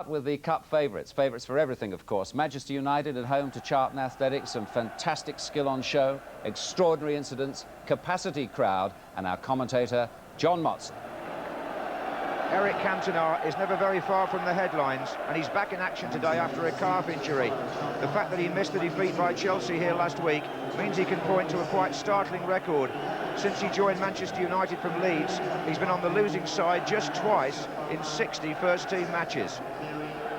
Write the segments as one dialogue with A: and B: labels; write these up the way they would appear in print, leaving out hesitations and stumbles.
A: With the cup favourites for everything, of course. Manchester United at home to Charlton Athletic, some fantastic skill on show, extraordinary incidents, capacity crowd, and our commentator, John Motson.
B: Eric Cantona is never very far from the headlines, and he's back in action today after a calf injury. The fact that he missed the defeat by Chelsea here last week means he can point to a quite startling record. Since he joined Manchester United from Leeds, he's been on the losing side just twice in 60 first-team matches.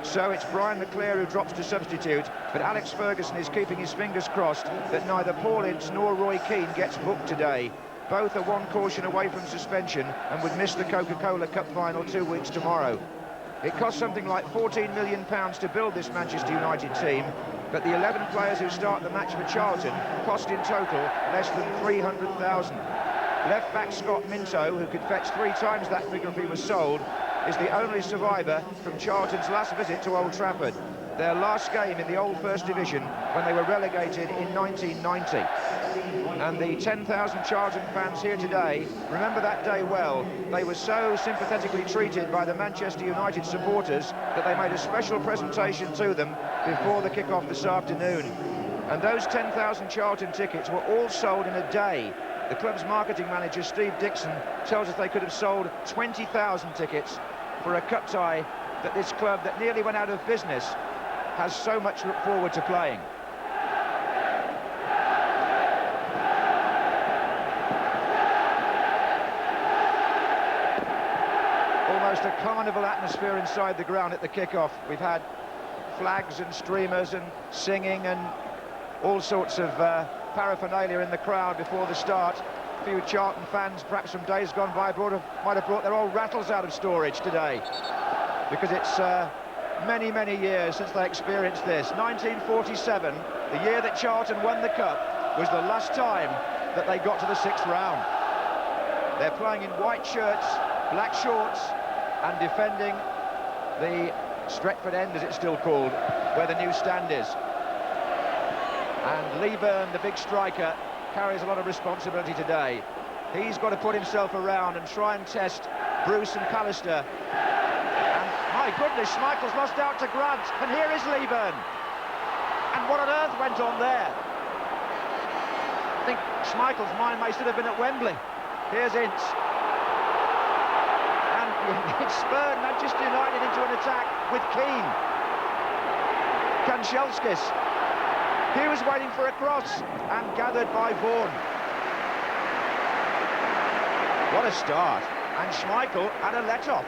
B: So it's Brian McClair who drops to substitute, but Alex Ferguson is keeping his fingers crossed that neither Paul Ince nor Roy Keane gets booked today. Both are one caution away from suspension and would miss the Coca-Cola Cup final 2 weeks tomorrow. It cost something like £14 million to build this Manchester United team, but the 11 players who start the match for Charlton cost in total less than £300,000. Left-back Scott Minto, who could fetch 3 times that figure if he was sold, is the only survivor from Charlton's last visit to Old Trafford, their last game in the old First Division when they were relegated in 1990. And the 10,000 Charlton fans here today remember that day well. They were so sympathetically treated by the Manchester United supporters that they made a special presentation to them before the kick-off this afternoon. And those 10,000 Charlton tickets were all sold in a day. The club's marketing manager, Steve Dixon, tells us they could have sold 20,000 tickets for a cup tie that this club that nearly went out of business has so much to look forward to playing. Almost a carnival atmosphere inside the ground at the kick-off. We've had flags and streamers and singing and all sorts of paraphernalia in the crowd before the start. A few Charlton fans, perhaps from days gone by, might have brought their old rattles out of storage today, because it's many, many years since they experienced this. 1947, the year that Charlton won the Cup, was the last time that they got to the 6th round. They're playing in white shirts, black shorts, and defending the Stretford End, as it's still called, where the new stand is. And Leaburn, the big striker, carries a lot of responsibility today. He's got to put himself around and try and test Bruce and Pallister. And my goodness, Schmeichel's lost out to Grant, and here is Leaburn. And what on earth went on there? I think Schmeichel's mind may still have been at Wembley. Here's Ince. And it spurred Manchester United into an attack with Keane. Kanchelskis. Hughes waiting for a cross and gathered by Vaughan. What a start. And Schmeichel had a let-off.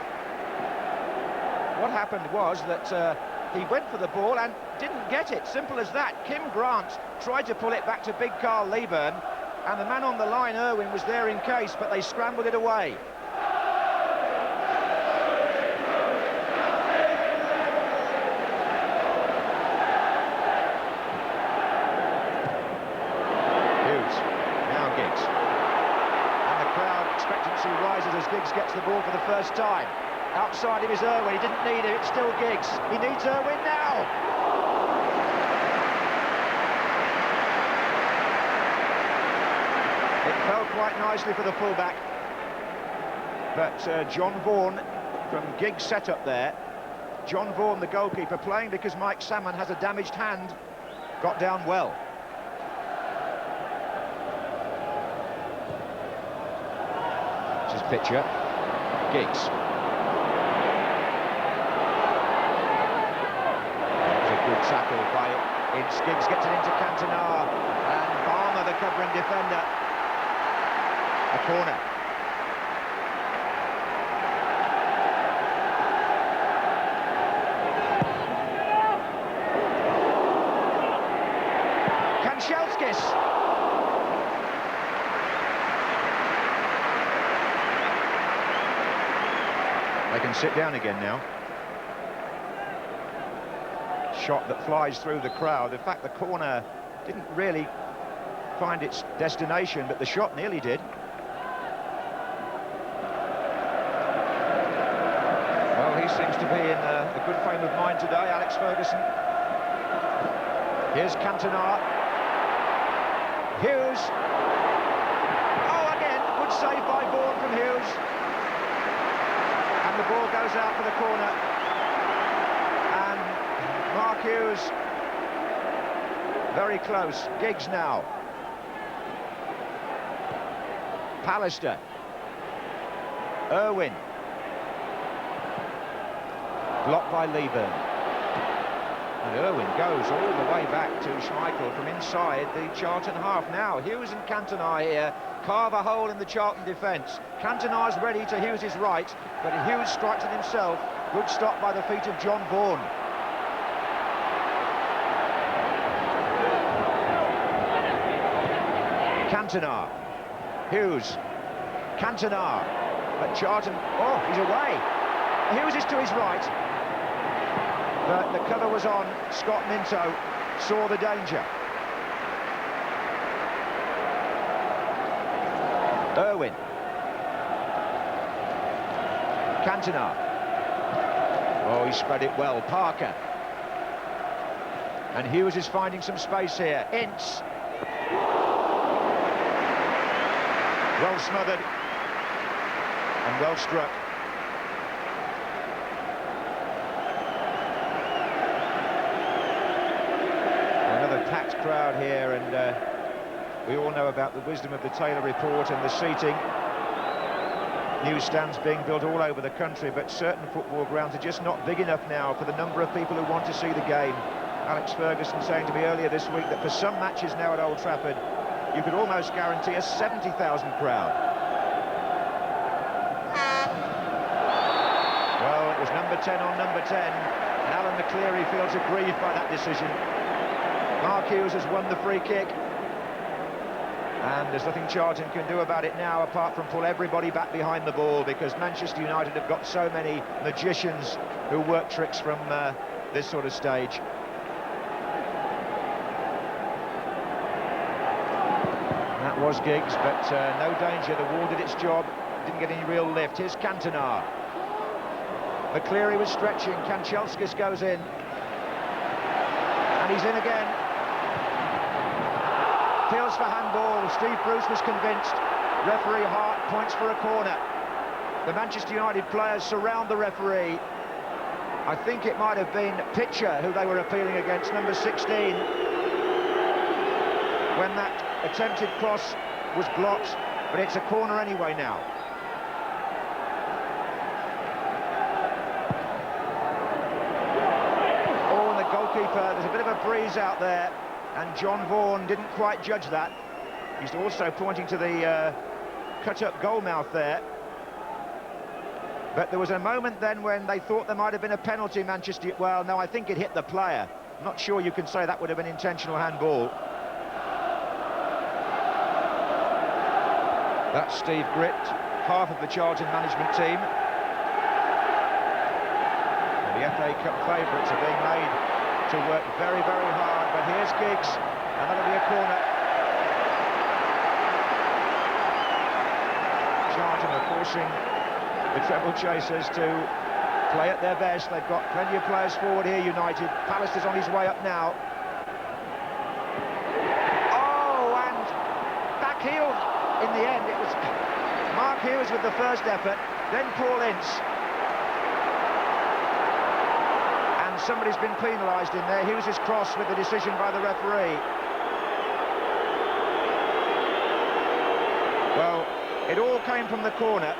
B: What happened was that he went for the ball and didn't get it. Simple as that. Kim Grant tried to pull it back to big Carl Leaburn, and the man on the line, Irwin, was there in case, but they scrambled it away. As Giggs gets the ball for the first time. Outside him is Irwin. He didn't need it. It's still Giggs. He needs Irwin now. It fell quite nicely for the fullback. But John Vaughan from Giggs' setup there. John Vaughan, the goalkeeper, playing because Mike Salmon has a damaged hand, got down well. Pitcher, Giggs. It's a good tackle by Ince. Giggs gets it into Cantona, and Balmer, the covering defender. A corner. Kanchelskis. They can sit down again now. Shot that flies through the crowd. In fact, the corner didn't really find its destination, but the shot nearly did. Well, he seems to be in a good frame of mind today, Alex Ferguson. Here's Cantona. Hughes. Oh, again, good save by Vaughan from Hughes. And the ball goes out for the corner. close. Very close. Giggs now. Pallister. Irwin. Blocked by Leaburn. And Irwin goes all the way back to Schmeichel from inside the Charlton half. Now Hughes and Cantona here carve a hole in the Charlton defence. Cantona's ready to Hughes' right, but Hughes strikes it himself. Good stop by the feet of John Vaughan. Cantona. Hughes. Cantona. But Charlton, oh, he's away. Hughes is to his right. But the cover was on. Scott Minto saw the danger. Irwin. Cantona. Oh, he spread it well. Parker. And Hughes is finding some space here. Ince. Well smothered. And well struck. Packed crowd here, and we all know about the wisdom of the Taylor report and the seating. Newsstands being built all over the country, but certain football grounds are just not big enough now for the number of people who want to see the game. Alex Ferguson saying to me earlier this week that for some matches now at Old Trafford, you could almost guarantee a 70,000 crowd. Well, it was number 10 on number 10, and Alan McLeary feels aggrieved by that decision. Mark Hughes has won the free kick, and there's nothing Charlton can do about it now apart from pull everybody back behind the ball, because Manchester United have got so many magicians who work tricks from this sort of stage. That was Giggs, but no danger. The wall did its job, didn't get any real lift. Here's Cantona. McLeary was stretching. Kanchelskis goes in, and he's in again. Appeals for handball. Steve Bruce was convinced. Referee Hart points for a corner. The Manchester United players surround the referee. I think it might have been Pitcher who they were appealing against, number 16, when that attempted cross was blocked, but it's a corner anyway now. Oh, and the goalkeeper, there's a bit of a breeze out there, and John Vaughan didn't quite judge that. He's also pointing to the cut-up goal mouth there. But there was a moment then when they thought there might have been a penalty, Manchester. Well, no, I think it hit the player. I'm not sure you can say that would have been intentional handball. That's Steve Gritt, half of the Charlton management team. And the FA Cup favourites are being made to work very, very hard. But here's Giggs, and that'll be a corner. Charlton are forcing the treble chasers to play at their best. They've got plenty of players forward here, United. Pallister's on his way up now. Oh, and back heel in the end. It was Mark Hughes with the first effort, then Paul Ince. And somebody's been penalised in there. Hughes is cross with the decision by the referee. Well, it all came from the corner.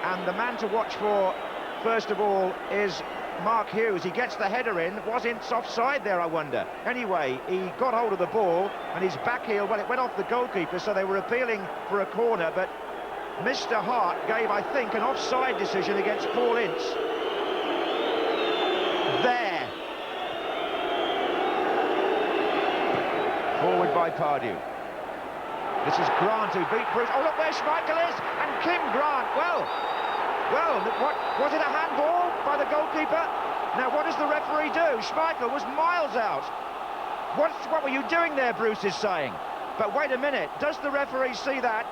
B: And the man to watch for, first of all, is Mark Hughes. He gets the header in. Was Ince offside there, I wonder? Anyway, he got hold of the ball, and his back heel, well, it went off the goalkeeper, so they were appealing for a corner, but Mr. Hart gave, I think, an offside decision against Paul Ince. There. Forward by Pardew. This is Grant who beat Bruce. Oh, look where Schmeichel is, and Kim Grant. Well, what was it, a handball by the goalkeeper? Now, what does the referee do? Schmeichel was miles out. What were you doing there, Bruce is saying. But wait a minute, does the referee see that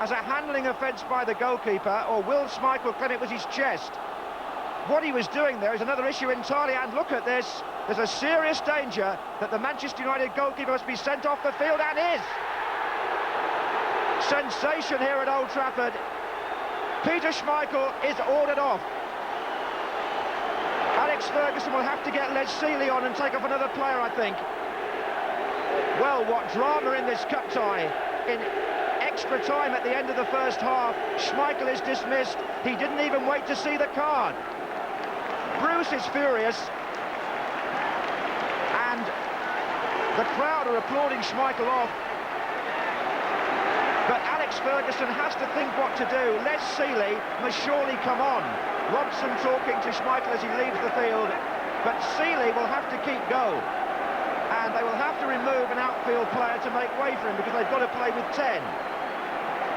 B: as a handling offence by the goalkeeper, or will Schmeichel claim it was his chest? What he was doing there is another issue entirely, and look at this. There's a serious danger that the Manchester United goalkeeper must be sent off the field, and is. Sensation here at Old Trafford. Peter Schmeichel is ordered off. Alex Alex Ferguson will have to get Sealey on and take off another player, I think. Well, what drama in this cup tie. In extra time at the end of the first half, Schmeichel is dismissed. He didn't even wait to see the card. Bruce is furious. And the crowd are applauding Schmeichel off. But Alex Ferguson has to think what to do. Sealey must surely come on. Robson talking to Schmeichel as he leaves the field. But Sealey will have to keep go. And they will have to remove an outfield player to make way for him because they've got to play with 10.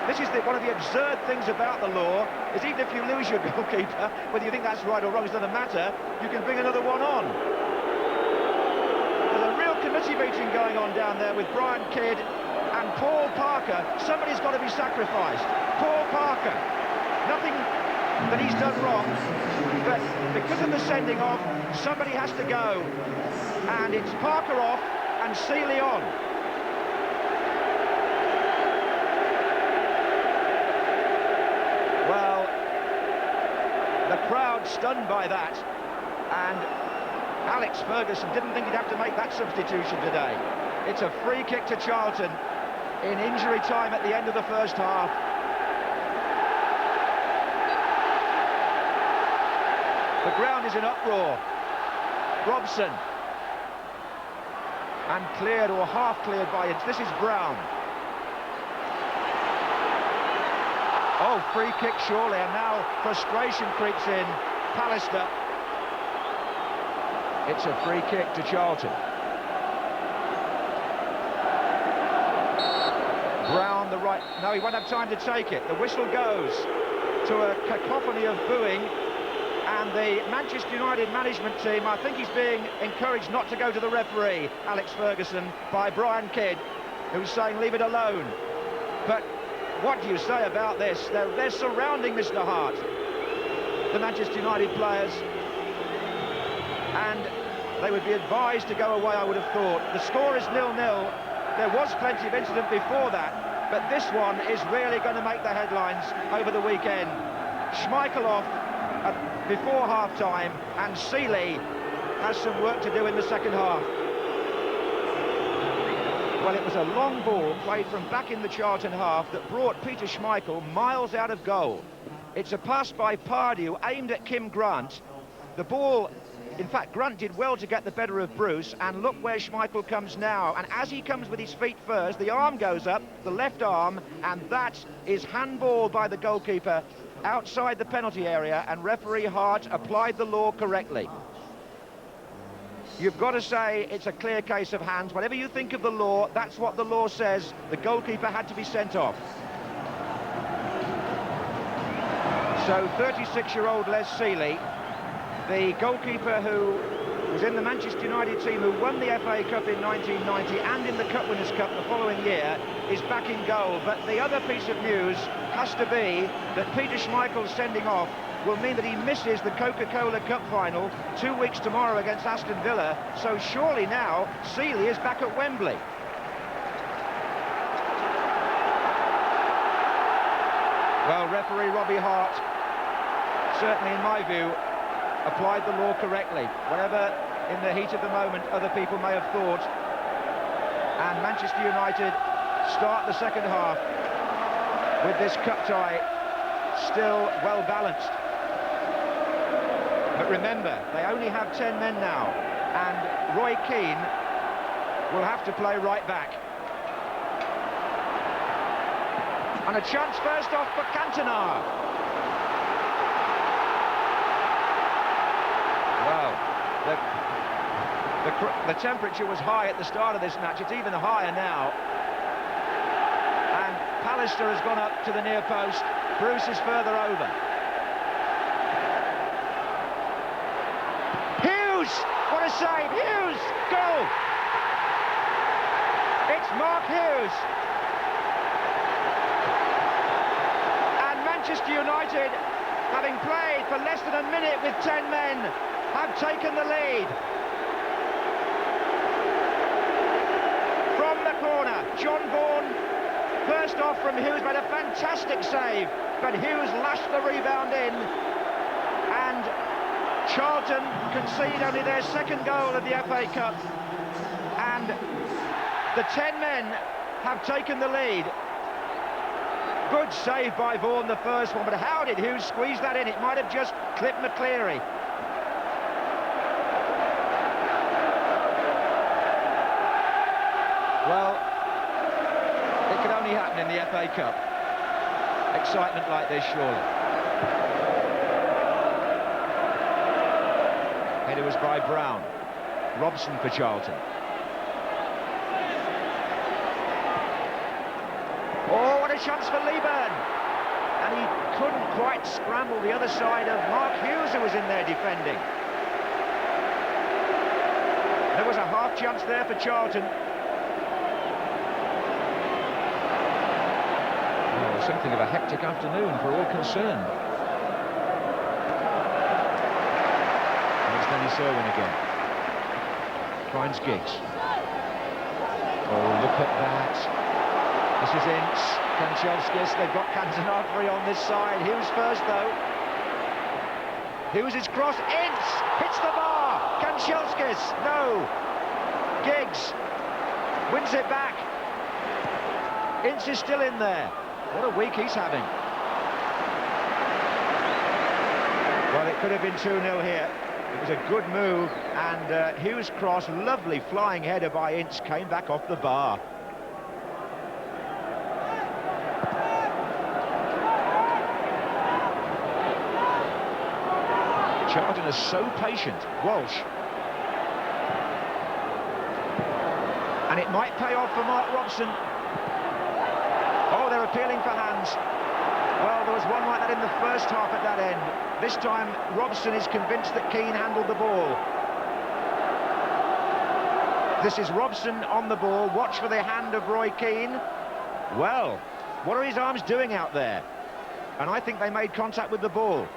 B: This is one of the absurd things about the law, is even if you lose your goalkeeper, whether you think that's right or wrong, it doesn't matter, you can bring another one on. There's a real committee meeting going on down there with Brian Kidd and Paul Parker. Somebody's got to be sacrificed. Paul Parker. Nothing that he's done wrong, but because of the sending off, somebody has to go. And it's Parker off and Sealey on. Well, the crowd stunned by that, and Alex Ferguson didn't think he'd have to make that substitution today. It's a free kick to Charlton in injury time at the end of the first half. The ground is in uproar. Robson. And cleared or half cleared by Ince. This is Brown. Oh, free kick surely, and now frustration creeps in. Pallister. It's a free kick to Charlton. Brown, the right... No, he won't have time to take it. The whistle goes to a cacophony of booing. And the Manchester United management team, I think he's being encouraged not to go to the referee, Alex Ferguson, by Brian Kidd, who's saying leave it alone. But what do you say about this? They're surrounding Mr. Hart, the Manchester United players, and they would be advised to go away, I would have thought. The score is 0-0. There was plenty of incident before that, but this one is really going to make the headlines over the weekend. Schmeichel off before half-time, and Sealey has some work to do in the second half. Well, it was a long ball played from back in the Charlton half that brought Peter Schmeichel miles out of goal. It's a pass by Pardew aimed at Kim Grant. The ball, in fact, Grant did well to get the better of Bruce, and look where Schmeichel comes now. And as he comes with his feet first, the arm goes up, the left arm, and that is handball by the goalkeeper outside the penalty area, and referee Hart applied the law correctly. You've got to say it's a clear case of hands. Whatever you think of the law, that's what the law says. The goalkeeper had to be sent off. So 36-year-old Sealey, the goalkeeper who was in the Manchester United team who won the FA Cup in 1990 and in the Cup Winners' Cup the following year, is back in goal. But the other piece of news has to be that Peter Schmeichel's sending off will mean that he misses the Coca-Cola Cup final 2 weeks tomorrow against Aston Villa. So surely now Sealey is back at Wembley. Well, referee Robbie Hart, certainly in my view, applied the law correctly, whatever in the heat of the moment other people may have thought. And Manchester United start the second half with this cup tie still well balanced. But remember, they only have 10 men now, and Roy Keane will have to play right back. And a chance first off for Cantona. Well, the temperature was high at the start of this match. It's even higher now. And Pallister has gone up to the near post. Bruce is further over. Hughes! What a save! Hughes! Goal! It's Mark Hughes. And Manchester United, having played for less than a minute with 10 men, have taken the lead. From the corner, John Vaughan, first off from Hughes, made a fantastic save, but Hughes lashed the rebound in, and Charlton concede only their second goal of the FA Cup, and the 10 men have taken the lead. Good save by Vaughan, the first one, but how did Hughes squeeze that in? It might have just clipped McLeary. Well, it could only happen in the FA Cup. Excitement like this, surely. Header was by Brown. Robson for Charlton. Oh, what a chance for Leaburn! And he couldn't quite scramble the other side of Mark Hughes, who was in there defending. There was a half chance there for Charlton. Oh, something of a hectic afternoon for all concerned. Irwin again. Finds Giggs. Oh, look at that. This is Ince. Kanchelskis. They've got Cantona free on this side. Hughes first, though. Hughes is cross. Ince hits the bar. Kanchelskis. No. Giggs wins it back. Ince is still in there. What a week he's having. Well, it could have been 2-0 here. It was a good move, and Hughes' cross, lovely flying header by Ince, came back off the bar. Charlton is so patient. Walsh. And it might pay off for Mark Robson. Oh, they're appealing for hands. Well, there was one like that in the first half at that end. This time, Robson is convinced that Keane handled the ball. This is Robson on the ball. Watch for the hand of Roy Keane. Well, what are his arms doing out there? And I think they made contact with the ball.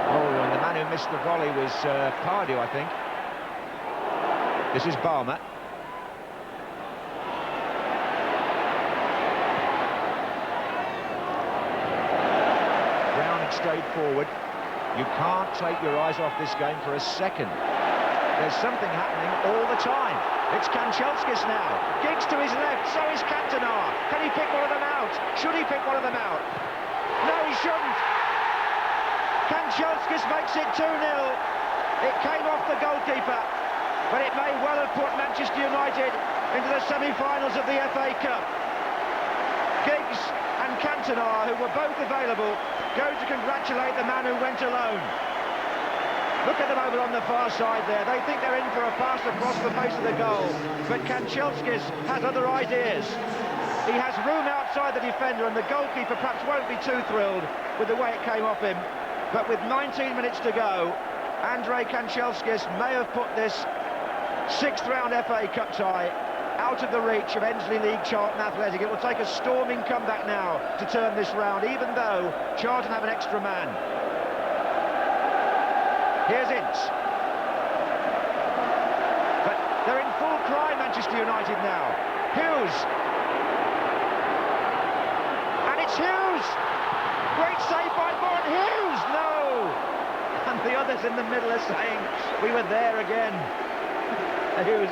B: Oh, and the man who missed the volley was Pardew, I think. This is Balmer. Straight forward. You can't take your eyes off this game for a second. There's something happening all the time. It's Kanchelskis now. Giggs to his left, so is Cantona. Can he pick one of them out? Should he pick one of them out? No, he shouldn't. Kanchelskis makes it 2-0. It came off the goalkeeper, but it may well have put Manchester United into the semi-finals of the FA Cup. Giggs and Cantona, who were both available, go to congratulate the man who went alone. Look at them over on the far side there. They think they're in for a pass across the face of the goal. But Kanchelskis has other ideas. He has room outside the defender, and the goalkeeper perhaps won't be too thrilled with the way it came off him. But with 19 minutes to go, Andrei Kanchelskis may have put this sixth round FA Cup tie out of the reach of Ensley League Charlton Athletic. It will take a storming comeback now to turn this round, even though Charlton have an extra man. Here's Ince. But they're in full cry, Manchester United now. Hughes. And it's Hughes! Great save by Vaughan. Hughes! No! And the others in the middle are saying, we were there again. Hughes.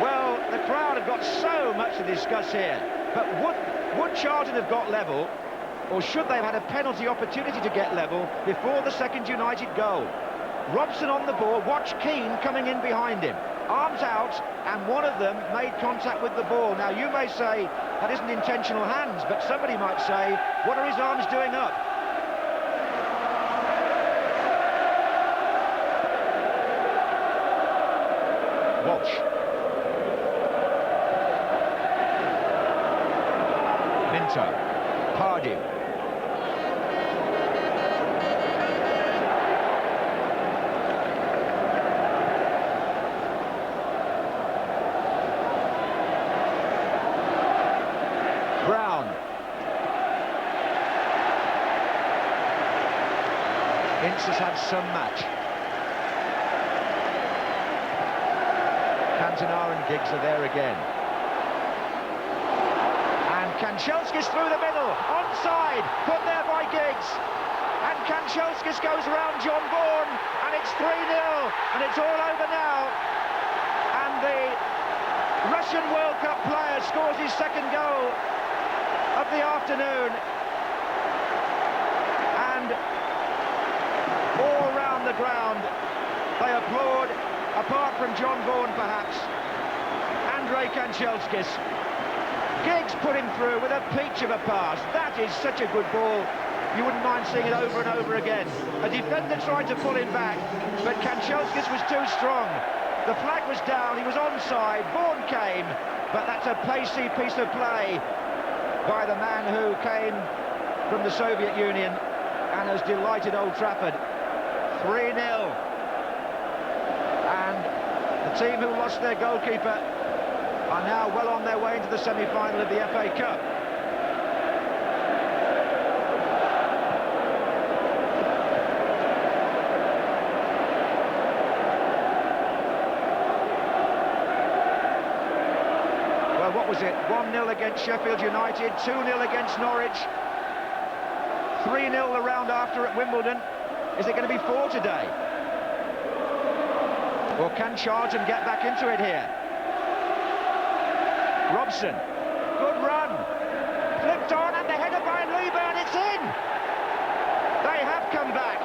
B: Well, the crowd have got so much to discuss here, but would Charlton have got level, or should they have had a penalty opportunity to get level before the second United goal? Robson on the ball, watch Keane coming in behind him. Arms out, and one of them made contact with the ball. Now, you may say that isn't intentional hands, but somebody might say, what are his arms doing up? Walsh. Minto. Pardew. Brown. Ince has had some match. Cantona and Giggs are there again. And Kanchelskis through the middle, onside, put there by Giggs. And Kanchelskis goes around John Vaughan, and it's 3-0, and it's all over now. And the Russian World Cup player scores his second goal of the afternoon. And all round the ground, they applaud, apart from John Vaughan perhaps, Andrei Kanchelskis. Giggs put him through with a peach of a pass. That is such a good ball. You wouldn't mind seeing it over and over again. A defender tried to pull him back, but Kanchelskis was too strong. The flag was down, he was onside, Vaughan came, but that's a pacey piece of play by the man who came from the Soviet Union and has delighted Old Trafford. 3-0. And the team who lost their goalkeeper are now well on their way into the semi-final of the FA Cup. Well, what was it? 1-0 against Sheffield United, 2-0 against Norwich, 3-0 the round after at Wimbledon. Is it going to be 4 today? Or can Charlton get back into it here? Robson, good run, flipped on, and the header by Leaburn, it's in! They have come back.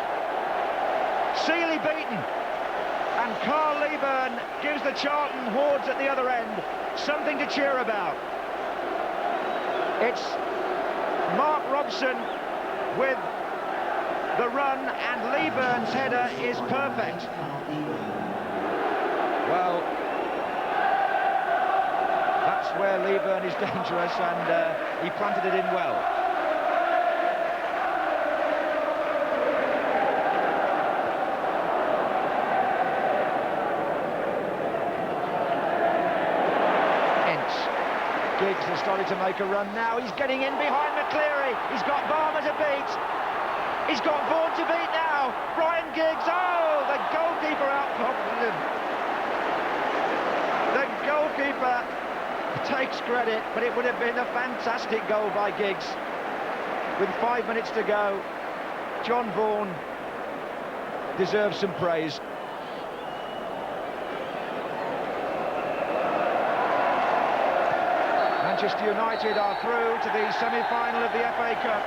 B: Sealey beaten, and Carl Leaburn gives the Charlton hordes at the other end something to cheer about. It's Mark Robson with the run, and Leaburn's header is perfect. Well, that's where Leaburn is dangerous, and he planted it in well. Ince. Giggs has started to make a run now. He's getting in behind McLeary. He's got Balmer to beat. He's got Vaughan to beat now. Brian Giggs. Oh, the goalkeeper out-foxed him. The goalkeeper takes credit, but it would have been a fantastic goal by Giggs. With 5 minutes to go, John Vaughan deserves some praise. Manchester United are through to the semi-final of the FA Cup.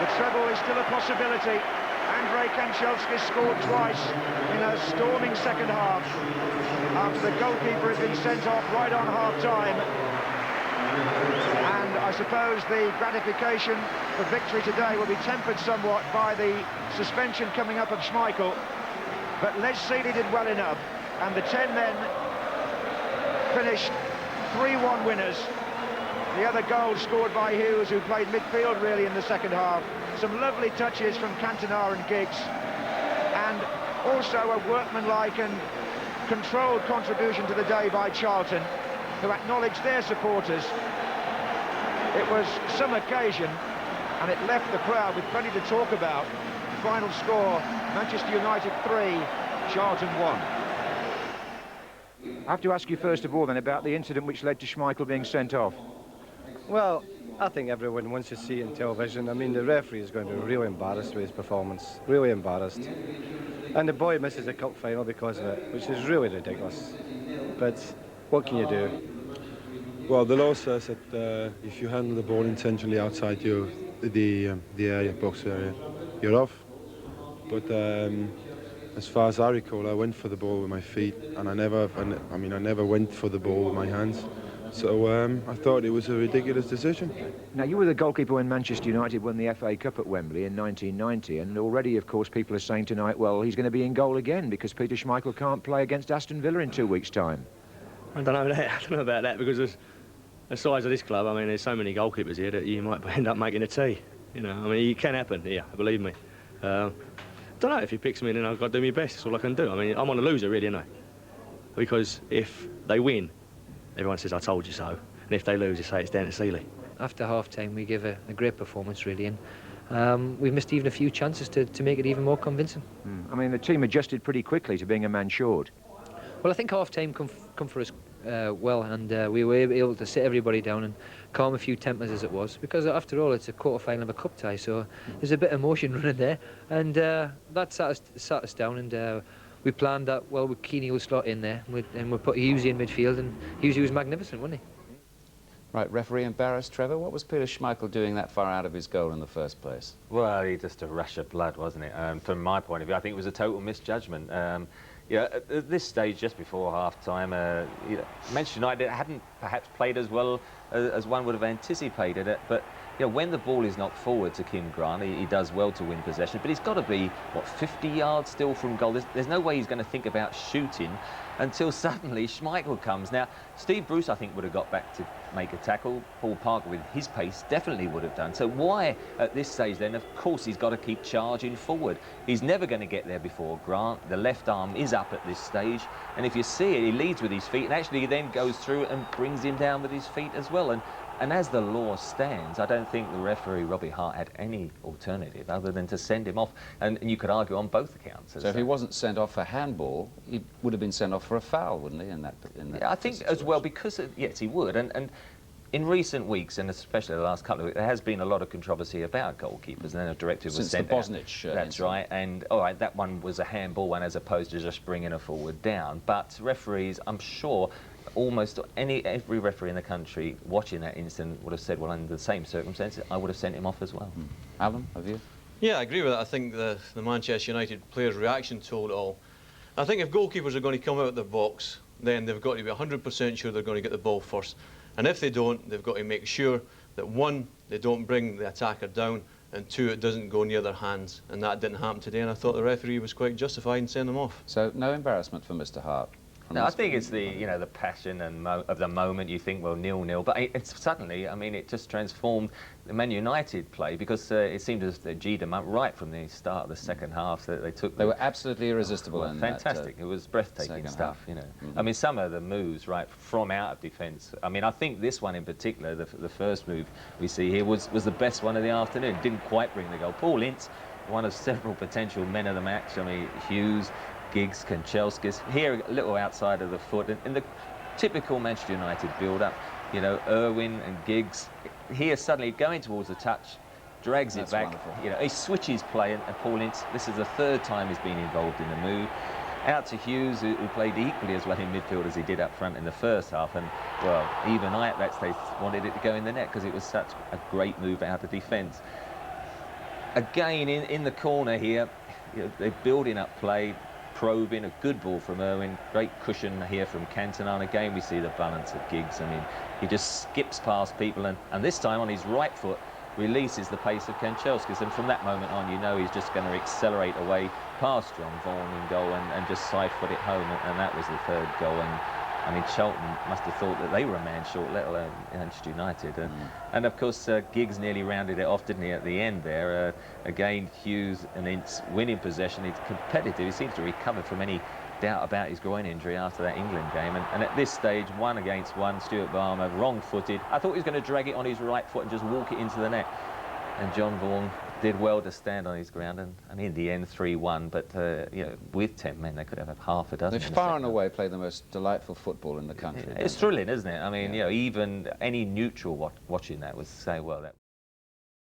B: The treble is still a possibility. Andrei Kanchelskis scored twice in a storming second half after the goalkeeper had been sent off right on half-time. And I suppose the gratification for victory today will be tempered somewhat by the suspension coming up of Schmeichel. But Les Sealey did well enough, and the 10 men finished 3-1 winners. The other goal scored by Hughes, who played midfield really in the second half. Some lovely touches from Cantona and Giggs, and also a workmanlike and controlled contribution to the day by Charlton, who acknowledged their supporters. It was some occasion, and it left the crowd with plenty to talk about. Final score, Manchester United 3, Charlton 1. I have to ask you first of all then about the incident which led to Schmeichel being sent off.
C: Well, I think everyone wants to see it in television. I mean, the referee is going to be really embarrassed with his performance, really embarrassed. And the boy misses a cup final because of it, which is really ridiculous. But what can you do?
D: Well, the law says that if you handle the ball intentionally outside the area, box area, you're off. But as far as I recall, I went for the ball with my feet, and I never went for the ball with my hands. So I thought it was a ridiculous decision.
B: Now, you were the goalkeeper when Manchester United won the FA Cup at Wembley in 1990, and already, of course, people are saying tonight, well, he's going to be in goal again because Peter Schmeichel can't play against Aston Villa in 2 weeks' time.
E: I don't know about that, because the size of this club, I mean, there's so many goalkeepers here that you might end up making a tea. You know, I mean, it can happen here, believe me. Don't know, if he picks me, then I've got to do my best. That's all I can do. I mean, I'm on a loser, really, aren't I? Because if they win, everyone says, I told you so. And if they lose, they say it's down to Sealey.
F: After half-time, we gave a great performance, really, and we've missed even a few chances to make it even more convincing.
B: I mean, the team adjusted pretty quickly to being a man short.
F: Well, I think half-time come for us well, and we were able to sit everybody down and calm a few tempers as it was, because after all it's a quarter-final of a cup tie, so there's a bit of emotion running there, and that sat us down, and we planned that, well, with Keane will slot in there, and we put Hughes in midfield, and Hughes was magnificent, wasn't he?
A: Right, referee embarrassed, Trevor. What was Peter Schmeichel doing that far out of his goal in the first place?
G: Well, he just a rush of blood, wasn't it? From my point of view, I think it was a total misjudgment. You know, at this stage, just before half-time, you know, Manchester United hadn't perhaps played as well as one would have anticipated it, but you know, when the ball is knocked forward to Kim Grant, he does well to win possession, but he's got to be, what, 50 yards still from goal. There's no way he's going to think about shooting until suddenly Schmeichel comes. Now, Steve Bruce, I think, would have got back to make a tackle. Paul Parker, with his pace, definitely would have done. So why, at this stage then, of course, he's got to keep charging forward. He's never going to get there before Grant. The left arm is up at this stage, and if you see it, he leads with his feet, and actually he then goes through and brings him down with his feet as well. And as the law stands, I don't think the referee, Robbie Hart, had any alternative other than to send him off. And you could argue on both accounts.
A: So if he wasn't sent off for handball, he would have been sent off for a foul, wouldn't he, in that
G: yeah, I think
A: situation?
G: as well, because, yes, he would. And in recent weeks, and especially the last couple of weeks, there has been a lot of controversy about goalkeepers, and then a directive was sent out.
A: Since the Bosnich
G: That's right, and all right, that one was a handball one as opposed to just bringing a forward down. But referees, I'm sure, almost every referee in the country watching that incident would have said, well, under the same circumstances, I would have sent him off as well.
A: Alan, have you?
H: Yeah, I agree with that. I think the Manchester United players' reaction told it all. I think if goalkeepers are going to come out of their box, then they've got to be 100% sure they're going to get the ball first. And if they don't, they've got to make sure that, one, they don't bring the attacker down, and two, it doesn't go near their hands. And that didn't happen today, and I thought the referee was quite justified in sending them off.
A: So no embarrassment for Mr. Hart?
G: No, I think it's the, you know, the passion and of the moment. You think, well, 0-0, but it's suddenly, I mean, it just transformed the Man United play, because it seemed as they G'd them up right from the start of the second half. That they took.
A: They were absolutely irresistible.
G: Well, fantastic. It was breathtaking stuff, you know. I mean, some of the moves right from out of defence. I mean, I think this one in particular, the first move we see here, was the best one of the afternoon. Didn't quite bring the goal. Paul Ince, one of several potential men of the match. I mean, Hughes, Giggs, Kanchelskis, here a little outside of the foot, and in the typical Manchester United build-up, you know, Irwin and Giggs, here suddenly going towards the touch, drags it back, wonderful. You know, he switches play, and Paul Ince, this is the third time he's been involved in the move, out to Hughes, who played equally as well in midfield as he did up front in the first half, and, well, even I at that stage wanted it to go in the net, because it was such a great move out of defence. Again, in the corner here, you know, they're building up play, probing, a good ball from Irwin, great cushion here from Cantona, and again we see the balance of Giggs. I mean, he just skips past people, and this time on his right foot releases the pace of Kanchelskis, and from that moment on you know he's just going to accelerate away past John Vaughan in goal and just side-foot it home, and that was the third goal. And I mean, Charlton must have thought that they were a man short, let alone Manchester United. And of course, Giggs nearly rounded it off, didn't he, at the end there? Again, Hughes and Ince winning possession. He's competitive. He seems to recover from any doubt about his groin injury after that England game. And at this stage, 1 against 1, Stuart Balmer, wrong-footed. I thought he was going to drag it on his right foot and just walk it into the net. And John Vaughan did well to stand on his ground, and in the end 3-1, but you know, with 10 men they could have half a dozen.
A: They've far and away played the most delightful football in the country.
G: It's thrilling, isn't it? I mean, you know, even any neutral watching that would say, well, that